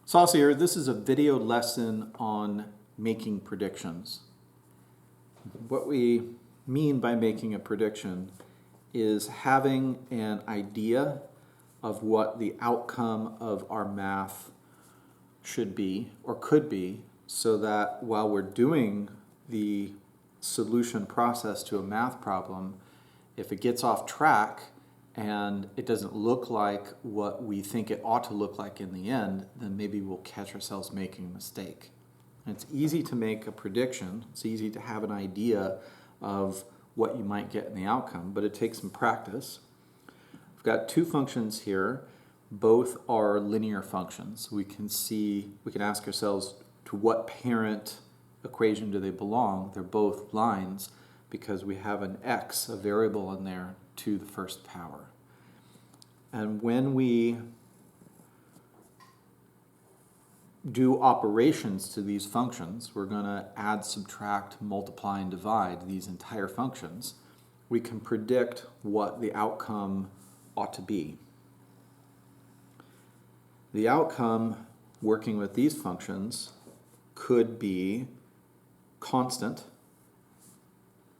Saucier, this is a video lesson on making predictions. What we mean by making a prediction is having an idea of what the outcome of our math should be or could be, so that while we're doing the solution process to a math problem, if it gets off track and it doesn't look like what we think it ought to look like in the end, then maybe we'll catch ourselves making a mistake. And it's easy to make a prediction. It's easy to have an idea of what you might get in the outcome, but it takes some practice. I've got two functions here. Both are linear functions. We can ask ourselves, to what parent equation do they belong? They're both lines because we have an x, a variable in there, to the first power. And when we do operations to these functions, we're going to add, subtract, multiply, and divide these entire functions. We can predict what the outcome ought to be. The outcome working with these functions could be constant.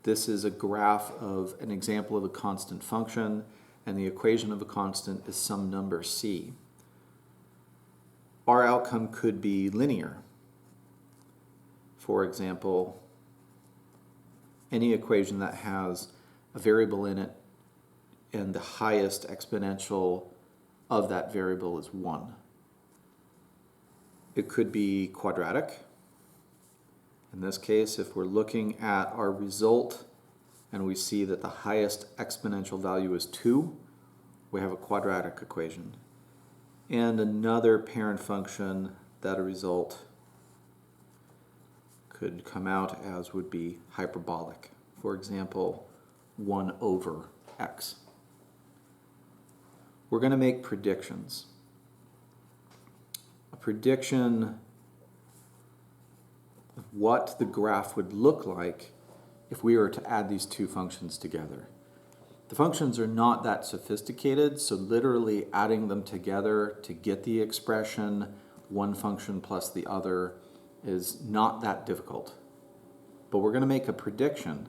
This is a graph of an example of a constant function, and the equation of a constant is some number c. Our outcome could be linear. For example, any equation that has a variable in it and the highest exponential of that variable is 1. It could be quadratic. In this case, if we're looking at our result and we see that the highest exponential value is 2, we have a quadratic equation. And another parent function that a result could come out as would be hyperbolic. For example, 1 over x. We're going to make predictions. A prediction of what the graph would look like if we were to add these two functions together. The functions are not that sophisticated, so literally adding them together to get the expression one function plus the other is not that difficult. But we're going to make a prediction.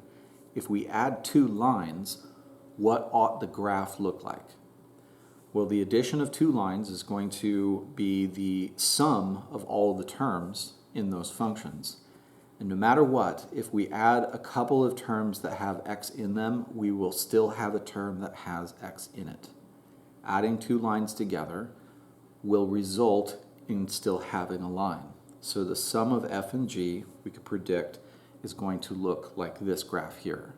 If we add two lines, what ought the graph look like? Well, the addition of two lines is going to be the sum of all the terms in those functions. And no matter what, if we add a couple of terms that have x in them, we will still have a term that has x in it. Adding two lines together will result in still having a line. So the sum of f and g, we could predict, is going to look like this graph here.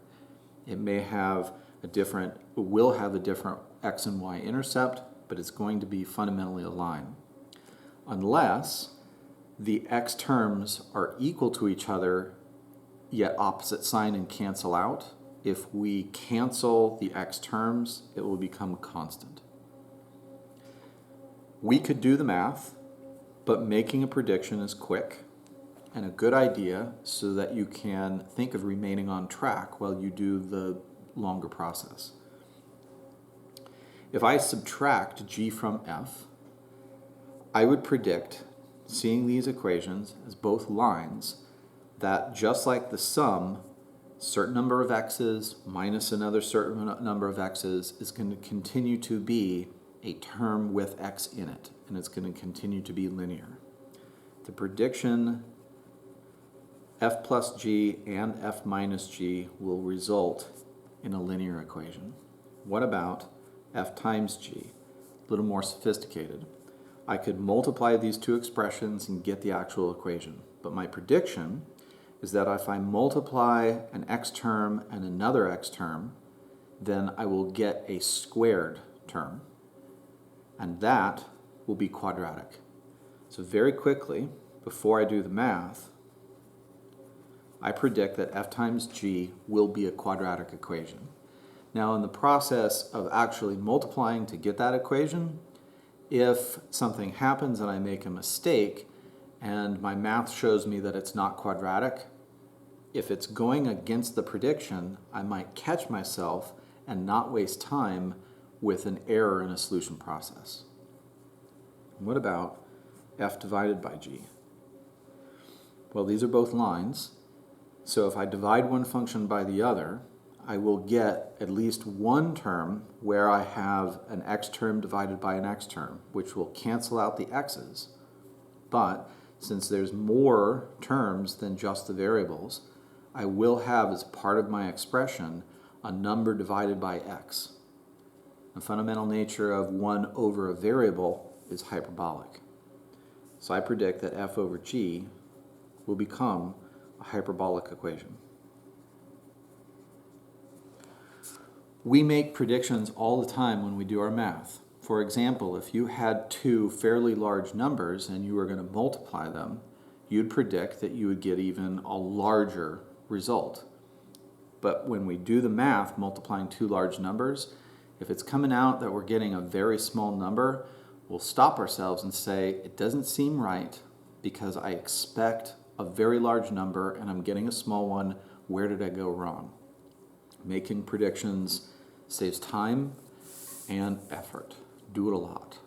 It will have a different x and y intercept, but it's going to be fundamentally a line. Unless the x terms are equal to each other, yet opposite sign and cancel out. If we cancel the x terms, it will become constant. We could do the math, but making a prediction is quick and a good idea so that you can think of remaining on track while you do the longer process. If I subtract g from f, I would predict, seeing these equations as both lines, that just like the sum, certain number of x's minus another certain number of x's is going to continue to be a term with x in it, and it's going to continue to be linear. The prediction f plus g and f minus g will result in a linear equation. What about f times g? A little more sophisticated. I could multiply these two expressions and get the actual equation. But my prediction is that if I multiply an x term and another x term, then I will get a squared term. And that will be quadratic. So very quickly, before I do the math, I predict that f times g will be a quadratic equation. Now in the process of actually multiplying to get that equation, if something happens and I make a mistake and my math shows me that it's not quadratic, if it's going against the prediction, I might catch myself and not waste time with an error in a solution process. What about f divided by g? Well, these are both lines, so if I divide one function by the other, I will get at least one term where I have an x term divided by an x term, which will cancel out the x's. But since there's more terms than just the variables, I will have as part of my expression a number divided by x. The fundamental nature of 1 over a variable is hyperbolic. So I predict that f over g will become a hyperbolic equation. We make predictions all the time when we do our math. For example, if you had two fairly large numbers and you were going to multiply them, you'd predict that you would get even a larger result. But when we do the math multiplying two large numbers, if it's coming out that we're getting a very small number, we'll stop ourselves and say, it doesn't seem right because I expect a very large number and I'm getting a small one. Where did I go wrong? Making predictions saves time and effort. Do it a lot.